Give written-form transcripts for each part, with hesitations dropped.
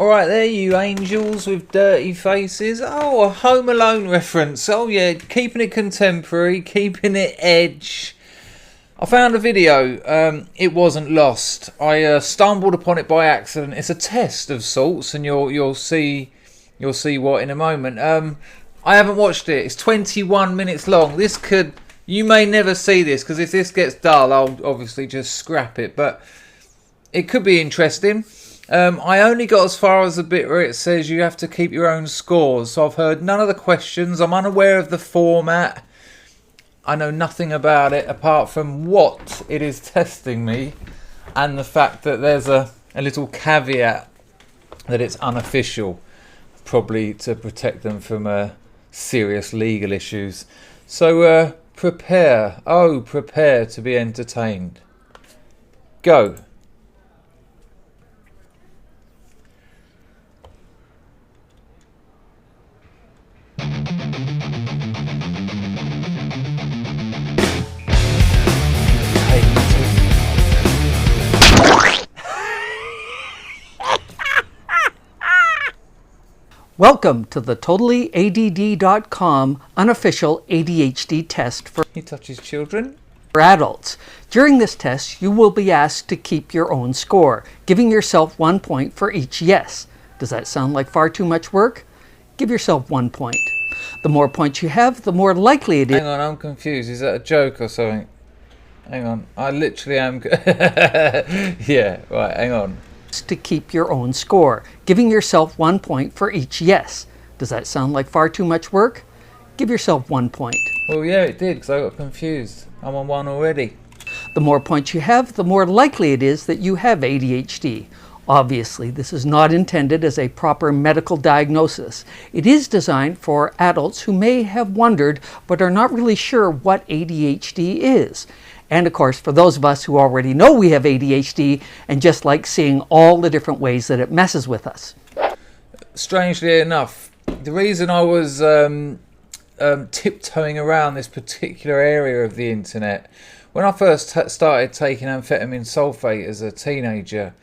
Alright there, you angels with dirty faces. Oh, a Home Alone reference. Oh yeah, keeping it contemporary, keeping it edge. I found a video. It wasn't lost. I stumbled upon it by accident. It's a test of sorts, and you'll see what in a moment. I haven't watched it. It's 21 minutes long. You may never see this, because if this gets dull, I'll obviously just scrap it. But it could be interesting. I only got as far as the bit where it says you have to keep your own scores. So I've heard none of the questions. I'm unaware of the format. I know nothing about it apart from what it is testing me, and the fact that there's a little caveat that it's unofficial, probably to protect them from serious legal issues. So prepare to be entertained. Go. Welcome to the TotallyADD.com unofficial ADHD test for He touches children. adults. During this test, you will be asked to keep your own score, giving yourself 1 point for each yes. Does that sound like far too much work? Give yourself 1 point. The more points you have, the more likely it is. Hang on, I'm confused. Is that a joke or something? Hang on, I literally am. Yeah, right, hang on. To keep your own score, giving yourself 1 point for each yes. Does that sound like far too much work? Give yourself 1 point. Well, yeah, it did, because I got confused. I'm on one already. The more points you have, the more likely it is that you have ADHD. Obviously, this is not intended as a proper medical diagnosis. It is designed for adults who may have wondered but are not really sure what ADHD is. And of course, for those of us who already know we have ADHD and just like seeing all the different ways that it messes with us. Strangely enough, the reason I was tiptoeing around this particular area of the internet, when I first started taking amphetamine sulfate as a teenager,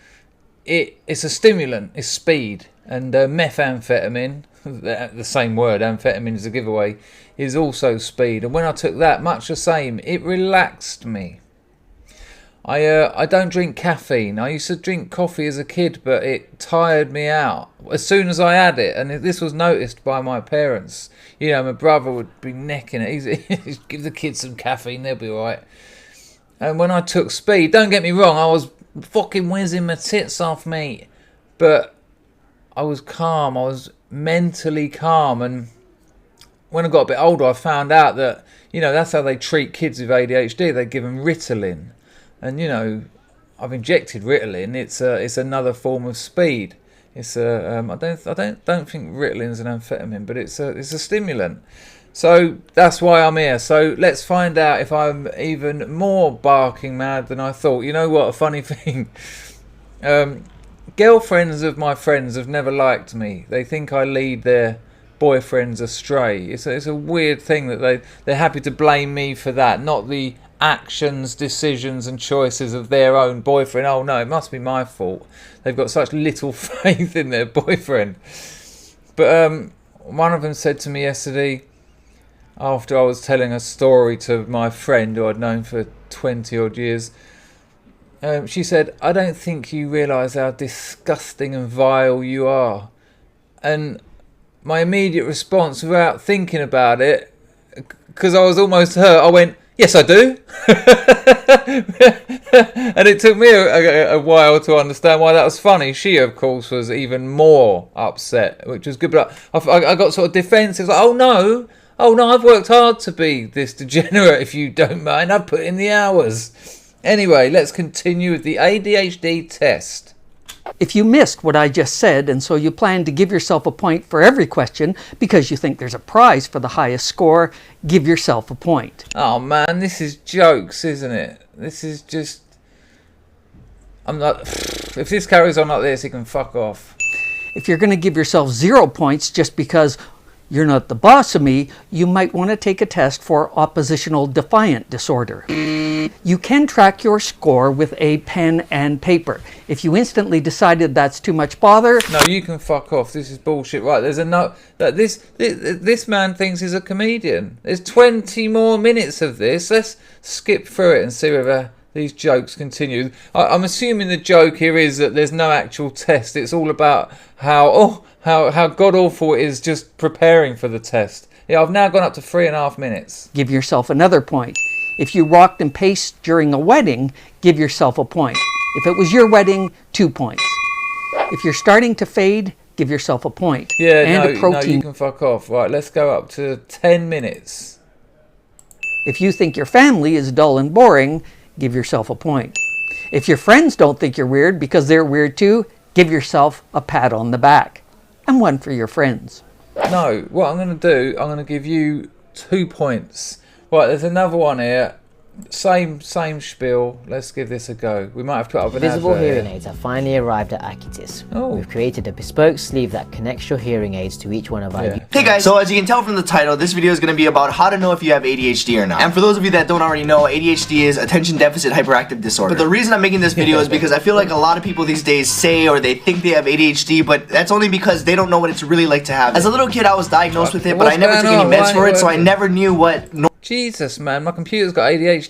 it's a stimulant, it's speed, and methamphetamine, the same word, amphetamine is a giveaway, is also speed. And when I took that, much the same, it relaxed me. I don't drink caffeine. I used to drink coffee as a kid, but it tired me out as soon as I had it, and this was noticed by my parents. You know, my brother would be necking it. He'd give the kids some caffeine, they'll be all right. And when I took speed, don't get me wrong, I was fucking whizzing my tits off, mate, but I was calm. I was mentally calm. And when I got a bit older, I found out that, you know, that's how they treat kids with ADHD. They give them Ritalin, and you know, I've injected Ritalin. It's another form of speed. It's I don't think Ritalin's an amphetamine, but it's a stimulant. So that's why I'm here. So let's find out if I'm even more barking mad than I thought. You know what? A funny thing. Girlfriends of my friends have never liked me. They think I lead their boyfriends astray. It's a weird thing that they're happy to blame me for that, not the actions, decisions and choices of their own boyfriend. Oh no, it must be my fault. They've got such little faith in their boyfriend. But one of them said to me yesterday, after I was telling a story to my friend who I'd known for 20 odd years, she said, "I don't think you realise how disgusting and vile you are." And my immediate response, without thinking about it, because I was almost hurt, I went, "Yes, I do." And it took me a while to understand why that was funny. She, of course, was even more upset, which was good. But I got sort of defensive, like, oh no, I've worked hard to be this degenerate, if you don't mind. I've put in the hours. Anyway, let's continue with the ADHD test. If you missed what I just said, and so you plan to give yourself a point for every question because you think there's a prize for the highest score, give yourself a point. Oh man, this is jokes, isn't it? This is just... I'm not... If this carries on like this, he can fuck off. If you're going to give yourself 0 points just because you're not the boss of me, you might want to take a test for oppositional defiant disorder. You can track your score with a pen and paper. If you instantly decided that's too much bother... No, you can fuck off. This is bullshit. Right, there's a note that this man thinks he's a comedian. There's 20 more minutes of this. Let's skip through it and see whether these jokes continue. I'm assuming the joke here is that there's no actual test. It's all about how god-awful it is just preparing for the test. Yeah, I've now gone up to 3.5 minutes. Give yourself another point. If you rocked and paced during a wedding, give yourself a point. If it was your wedding, 2 points. If you're starting to fade, give yourself a point. Yeah, and no, you can fuck off. Right, let's go up to 10 minutes. If you think your family is dull and boring, give yourself a point. If your friends don't think you're weird because they're weird too, give yourself a pat on the back. And one for your friends. No, what I'm going to do, I'm going to give you 2 points. Right, there's another one here. Same spiel. Let's give this a go. We might have to put up an Visible advert hearing here. aids have finally arrived at Akitis. Oh. We've created a bespoke sleeve that connects your hearing aids to each one of our Hey guys, so as you can tell from the title, this video is going to be about how to know if you have ADHD or not. And for those of you that don't already know, ADHD is attention deficit hyperactive disorder. But the reason I'm making this video is because I feel like a lot of people these days say or they think they have ADHD, but that's only because they don't know what it's really like to have it. As a little kid, I was diagnosed with it, but I never took any meds for it, so I never knew what Jesus, man, my computer's got ADHD.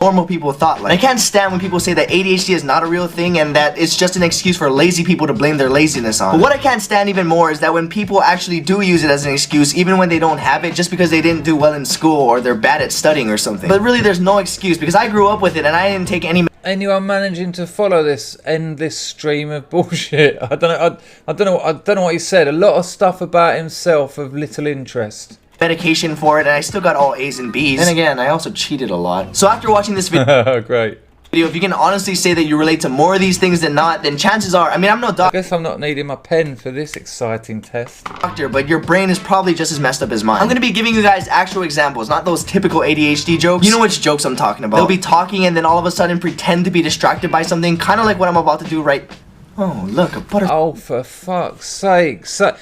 normal people thought like. And I can't stand when people say that ADHD is not a real thing and that it's just an excuse for lazy people to blame their laziness on. But what I can't stand even more is that when people actually do use it as an excuse, even when they don't have it, just because they didn't do well in school or they're bad at studying or something. But really, there's no excuse because I grew up with it and I didn't take any. Anyone managing to follow this endless stream of bullshit? I don't know what he said. A lot of stuff about himself of little interest. Medication for it, and I still got all A's and B's. And again, I also cheated a lot. So after watching this video, Great. if you can honestly say that you relate to more of these things than not, then chances are, I mean, I'm no I doctor, guess I'm not needing my pen for this exciting test. but your brain is probably just as messed up as mine. I'm gonna be giving you guys actual examples, not those typical ADHD jokes. You know which jokes I'm talking about. They'll be talking and then all of a sudden pretend to be distracted by something, kind of like what I'm about to do right. Oh, look, a butterfly. Oh, for fuck's sake. So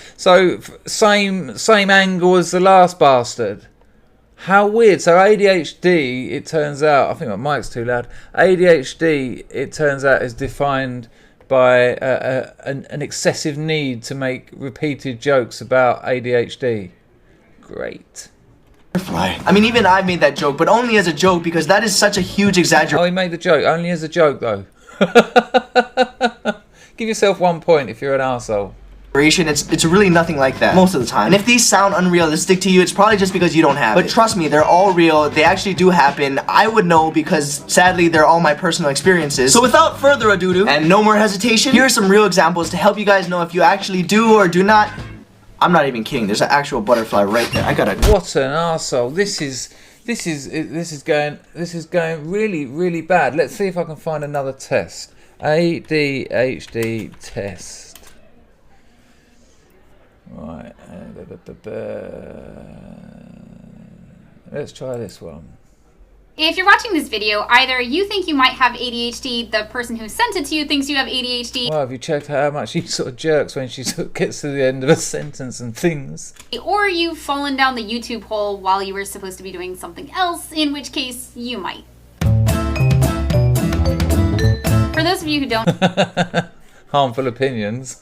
same angle as the last bastard. How weird. So ADHD, it turns out, I think my mic's too loud. ADHD, it turns out, is defined by an excessive need to make repeated jokes about ADHD. Great. I mean, even I made that joke, but only as a joke because that is such a huge exaggeration. Oh, he made the joke. Only as a joke, though. Give yourself 1 point if you're an arsehole. It's really nothing like that most of the time. And if these sound unrealistic to you, it's probably just because you don't have it. But trust me, they're all real. They actually do happen. I would know because sadly they're all my personal experiences. So without further ado, and no more hesitation, here are some real examples to help you guys know if you actually do or do not. I'm not even kidding. There's an actual butterfly right there. I gotta. What an arsehole. This is going really bad. Let's see if I can find another test. ADHD test. Right. Let's try this one. If you're watching this video, either you think you might have ADHD, the person who sent it to you thinks you have ADHD, Well, have you checked how much she sort of jerks when she sort of gets to the end of a sentence and things? or you've fallen down the YouTube hole while you were supposed to be doing something else, in which case you might. For those of you who don't Harmful opinions.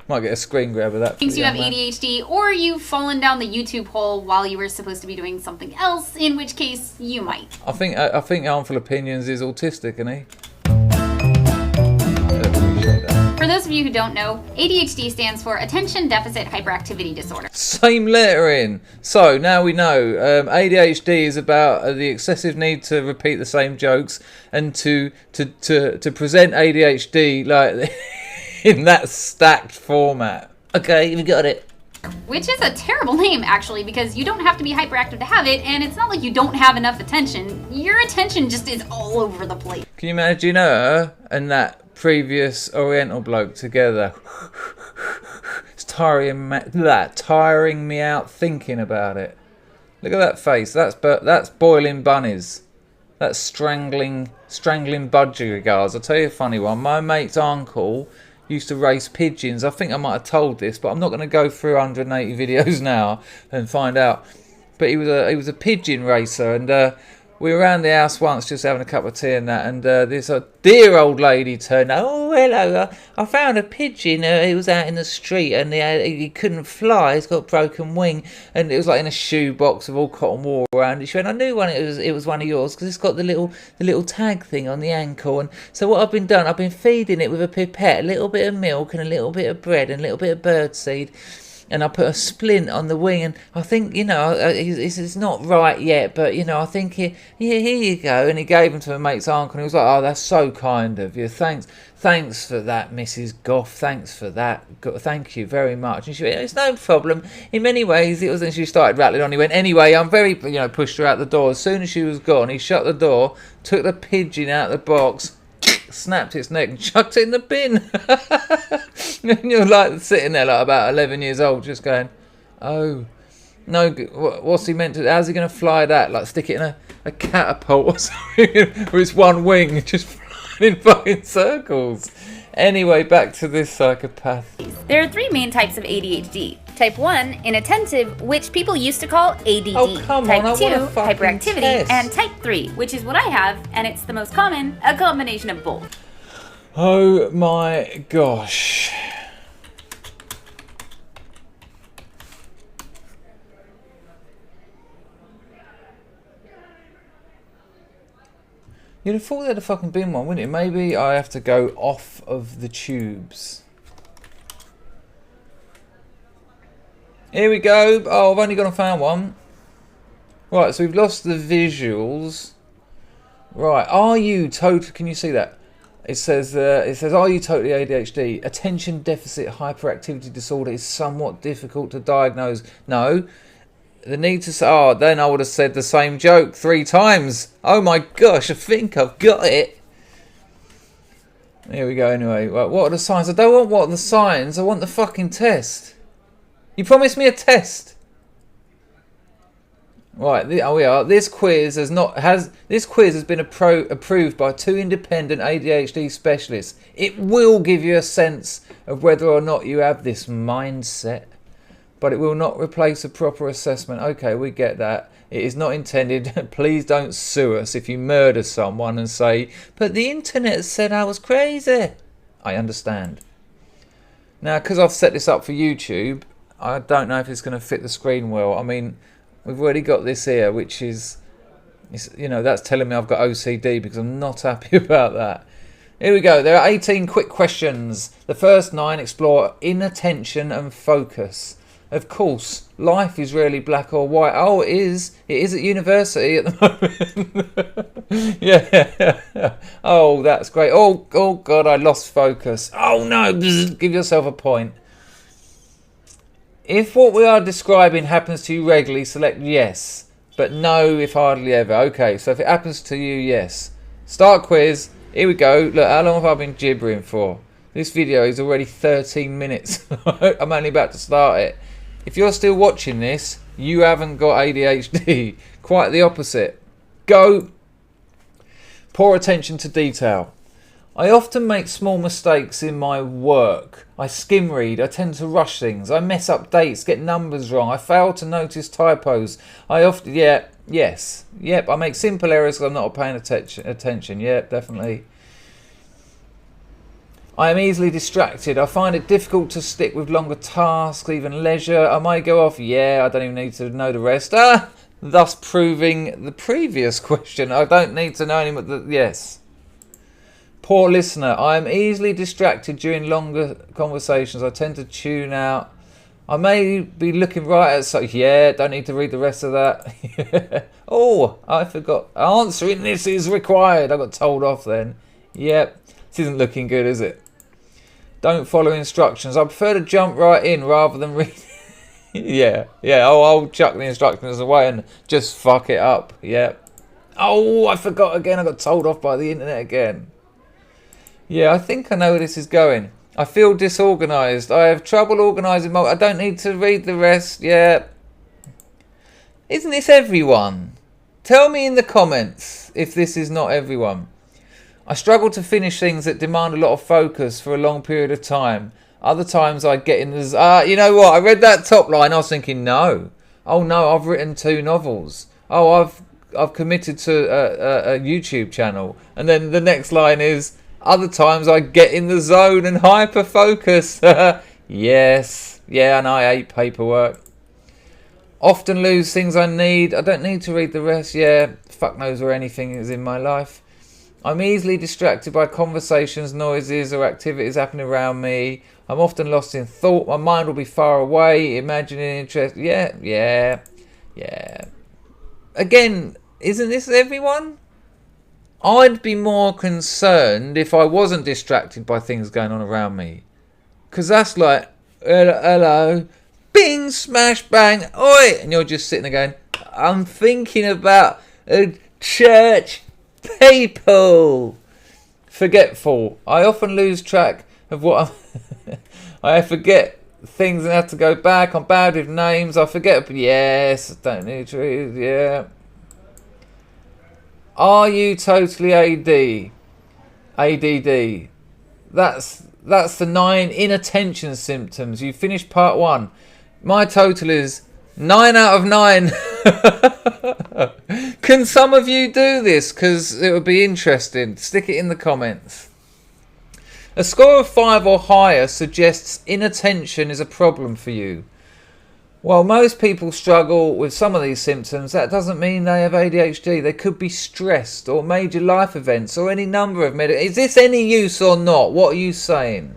Might get a screen grab of that. thinks you have ADHD, or you've fallen down the YouTube hole while you were supposed to be doing something else, in which case you might. I think Harmful Opinions is autistic, isn't he? For those of you who don't know, ADHD stands for Attention Deficit Hyperactivity Disorder. Same lettering. So now we know ADHD is about the excessive need to repeat the same jokes and to present ADHD like in that stacked format. Okay, we got it. Which is a terrible name, actually, because you don't have to be hyperactive to have it, and it's not like you don't have enough attention. Your attention just is all over the place. Can you imagine her and that previous Oriental bloke together? It's tiring me out thinking about it. Look at that face. That's boiling bunnies. That's strangling budgerigars. I'll tell you a funny one. My mate's uncle used to race pigeons. I think I might have told this, but I'm not going to go through 180 videos now and find out. But he was a pigeon racer, and we were around the house once just having a cup of tea and that, and this dear old lady turned up. Oh, hello, I found a pigeon. He was out in the street and he couldn't fly. He's got a broken wing, and it was like in a shoebox with all cotton wool around it. She went, I knew it was one of yours because it's got the little tag thing on the ankle. And so what I've been feeding it with a pipette, a little bit of milk and a little bit of bread and a little bit of birdseed. And I put a splint on the wing, and I think, it's not right yet, but, I think, here you go. And he gave him to my mate's uncle, and he was like, oh, that's so kind of you. Thanks for that, Mrs. Goff. Thanks for that. Thank you very much. And she went, it's no problem. In many ways, it was, and she started rattling on. He went, anyway, I'm very, pushed her out the door. As soon as she was gone, he shut the door, took the pigeon out of the box, snapped its neck and chucked it in the bin. And you're like sitting there like about 11 years old just going, oh no, what's he meant to, how's he going to fly that, like stick it in a catapult or something with its one wing just flying in fucking circles. Anyway, back to this psychopath. There are 3 main types of ADHD. Type 1, inattentive, which people used to call ADD. Oh, come type on, 2, I want a fucking hyperactivity. test. And type 3, which is what I have, and it's the most common, a combination of both. Oh my gosh. You'd have thought there'd have fucking been one, wouldn't it? Maybe I have to go off of the tubes. Here we go. Oh, I've only gone and found one. Right, so we've lost the visuals. Right, are you total? Can you see that? It says, are you totally ADHD? Attention deficit hyperactivity disorder is somewhat difficult to diagnose. No. The need to say, oh, then I would have said the same joke 3 times. Oh my gosh, I think I've got it. Here we go anyway. Right, what are the signs? I don't want what are the signs, I want the fucking test. You promised me a test. Right, we are. This quiz has been approved by 2 independent ADHD specialists. It will give you a sense of whether or not you have this mindset, but it will not replace a proper assessment. Okay, we get that. It is not intended. Please don't sue us if you murder someone and say, but the internet said I was crazy. I understand. Now, because I've set this up for YouTube, I don't know if it's going to fit the screen well. I mean, we've already got this here, which is, that's telling me I've got OCD because I'm not happy about that. Here we go. There are 18 quick questions. The first 9 explore inattention and focus. Of course, life is rarely black or white. Oh, it is. It is at university at the moment. Yeah. Oh, that's great. Oh, God, I lost focus. Oh, no. Give yourself a point. If what we are describing happens to you regularly, select yes. But no if hardly ever. Okay, so if it happens to you, yes. Start quiz. Here we go. Look, how long have I been gibbering for? This video is already 13 minutes. I'm only about to start it. If you're still watching this, you haven't got ADHD. Quite the opposite. Go. Poor attention to detail. I often make small mistakes in my work. I skim read, I tend to rush things, I mess up dates, get numbers wrong, I fail to notice typos. Yep, I make simple errors because I'm not paying attention. Yep, definitely. I am easily distracted. I find it difficult to stick with longer tasks, even leisure. I might go off, I don't even need to know the rest. Thus proving the previous question. I don't need to know any more. Yes. Poor listener. I am easily distracted during longer conversations. I tend to tune out. I may be looking right at don't need to read the rest of that. Oh, I forgot. Answering this is required. I got told off then. Yep. This isn't looking good, is it? Don't follow instructions. I prefer to jump right in rather than read. Yeah. I'll chuck the instructions away and just fuck it up. Yep. Oh, I forgot again. I got told off by the internet again. Yeah, I think I know where this is going. I feel disorganised. I have trouble organising I don't need to read the rest. Yeah. Isn't this everyone? Tell me in the comments if this is not everyone. I struggle to finish things that demand a lot of focus for a long period of time. Other times I get in the... you know what? I read that top line. I was thinking, no. Oh, no, I've written 2 novels. Oh, I've committed to a YouTube channel. And then the next line is, other times I get in the zone and hyper-focus. Yes. Yeah, and I hate paperwork. Often lose things I need. I don't need to read the rest. Yeah, fuck knows where anything is in my life. I'm easily distracted by conversations, noises, or activities happening around me. I'm often lost in thought. My mind will be far away, imagining interest. Yeah. Again, isn't this everyone? I'd be more concerned if I wasn't distracted by things going on around me. Because that's like, hello, bing, smash, bang, oi! And you're just sitting there going, I'm thinking about church people. Forgetful. I often lose track of what I forget things and have to go back. I'm bad with names. I forget. Yes, don't need to. Yeah. Are you totally ADD? That's the 9 inattention symptoms. You finished part 1. My total is 9 out of 9. Can some of you do this? Because it would be interesting. Stick it in the comments. A score of 5 or higher suggests inattention is a problem for you. While most people struggle with some of these symptoms, that doesn't mean they have ADHD. They could be stressed or major life events or any number of Is this any use or not? What are you saying?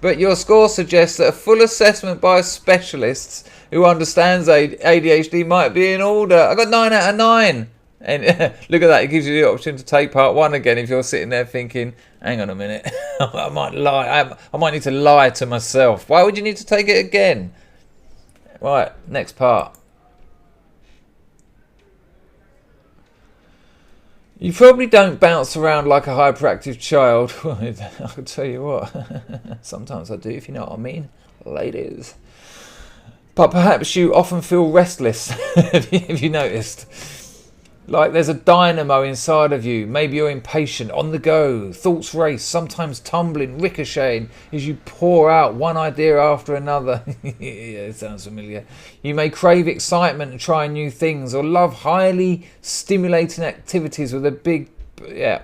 But your score suggests that a full assessment by specialists who understands ADHD might be in order. I got 9 out of 9. And look at that. It gives you the option to take part 1 again if you're sitting there thinking, hang on a minute, I might lie. I might need to lie to myself. Why would you need to take it again? Right, next part. You probably don't bounce around like a hyperactive child. Well, I can tell you what. Sometimes I do, if you know what I mean. Ladies. But perhaps you often feel restless, have you noticed? Like there's a dynamo inside of you. Maybe you're impatient, on the go, thoughts race, sometimes tumbling, ricocheting as you pour out one idea after another. Yeah, it sounds familiar. You may crave excitement and try new things, or love highly stimulating activities with a big... Yeah.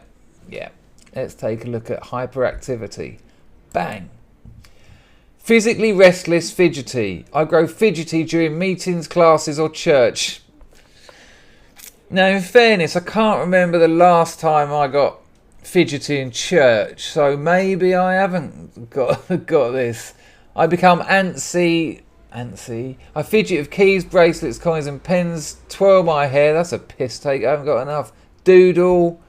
Let's take a look at hyperactivity. Bang. Physically restless, fidgety. I grow fidgety during meetings, classes, or church. Now, in fairness, I can't remember the last time I got fidgety in church, so maybe I haven't got this. I become antsy. I fidget with keys, bracelets, coins and pens, twirl my hair. That's a piss take. I haven't got enough. Doodle.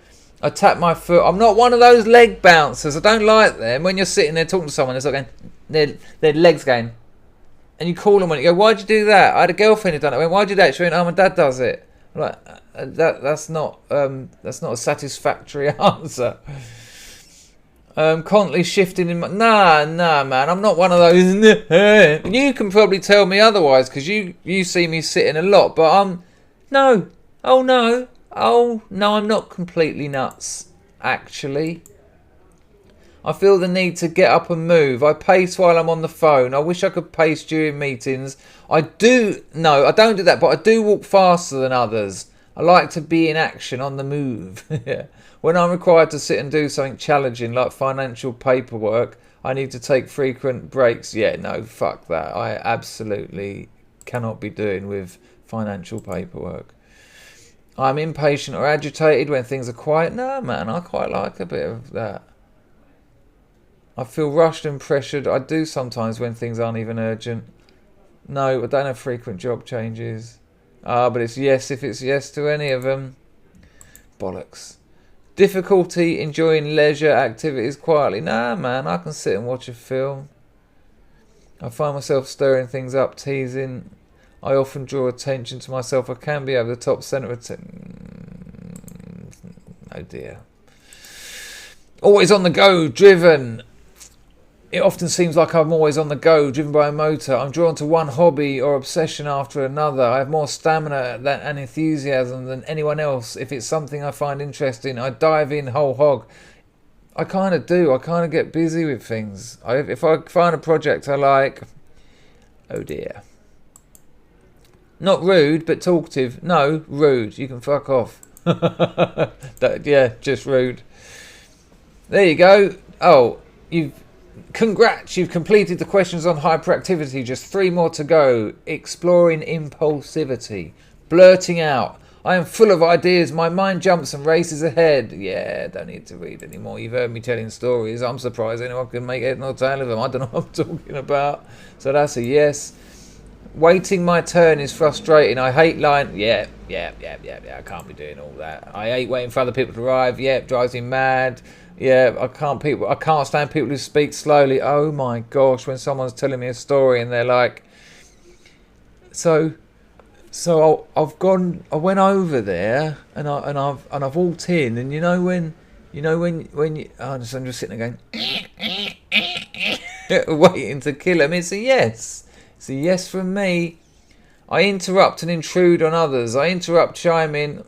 I tap my foot. I'm not one of those leg bouncers. I don't like them. When you're sitting there talking to someone, it's like going, their legs going. And you call them and you go, why'd you do that? I had a girlfriend who done it. I went, why'd you do that? She went, oh, my dad does it. I'm like, that's not a satisfactory answer. Constantly shifting in my... Nah, man, I'm not one of those... You can probably tell me otherwise, because you see me sitting a lot, but I'm... No. Oh, no, I'm not completely nuts, actually. I feel the need to get up and move. I pace while I'm on the phone. I wish I could pace during meetings. I don't do that, but I do walk faster than others. I like to be in action, on the move. Yeah. When I'm required to sit and do something challenging, like financial paperwork, I need to take frequent breaks. Yeah, no, fuck that. I absolutely cannot be doing with financial paperwork. I'm impatient or agitated when things are quiet. No, man, I quite like a bit of that. I feel rushed and pressured. I do sometimes when things aren't even urgent. No, I don't have frequent job changes. But it's yes if it's yes to any of them. Bollocks. Difficulty enjoying leisure activities quietly. Nah, man, I can sit and watch a film. I find myself stirring things up, teasing. I often draw attention to myself. I can be over the top, centre of attention. Oh dear. Always on the go, driven. It often seems like I'm always on the go, driven by a motor. I'm drawn to one hobby or obsession after another. I have more stamina and enthusiasm than anyone else. If it's something I find interesting, I dive in whole hog. I kind of do. I kind of get busy with things. If I find a project I like... Oh dear. Not rude, but talkative. No, rude. You can fuck off. Yeah, just rude. There you go. Oh, Congrats, you've completed the questions on hyperactivity. Just 3 more to go. Exploring impulsivity. Blurting out. I am full of ideas. My mind jumps and races ahead. Yeah, don't need to read anymore. You've heard me telling stories. I'm surprised anyone can make head nor tail of them. I don't know what I'm talking about. So that's a yes. Waiting my turn is frustrating. I hate lying. Yeah. I can't be doing all that. I hate waiting for other people to arrive. Yeah, drives me mad. Yeah, I can't stand people who speak slowly. Oh my gosh, when someone's telling me a story and they're like, so I went over there and I've walked in, and when you, I'm just sitting there going, waiting to kill him. It's a yes. It's a yes from me. I interrupt and intrude on others. I interrupt, chime in.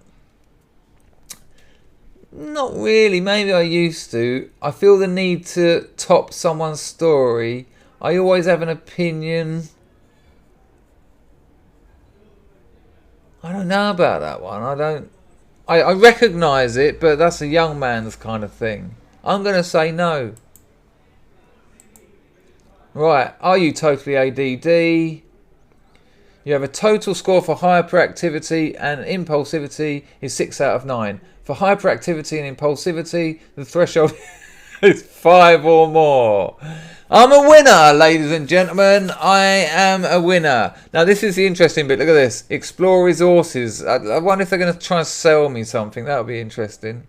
Not really, maybe I used to. I feel the need to top someone's story. I always have an opinion. I don't know about that one. I recognise it, but that's a young man's kind of thing. I'm going to say no. Right, are you totally ADD? You have a total score for hyperactivity and impulsivity is 6 out of 9. For hyperactivity and impulsivity, the threshold is 5 or more. I'm a winner, ladies and gentlemen. I am a winner. Now, this is the interesting bit. Look at this. Explore resources. I wonder if they're going to try and sell me something. That would be interesting.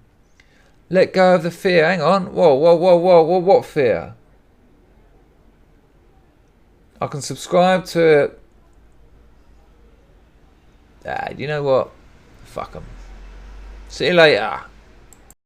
Let go of the fear. Hang on. Whoa. What fear? I can subscribe to... you know what? Fuck them. See you later.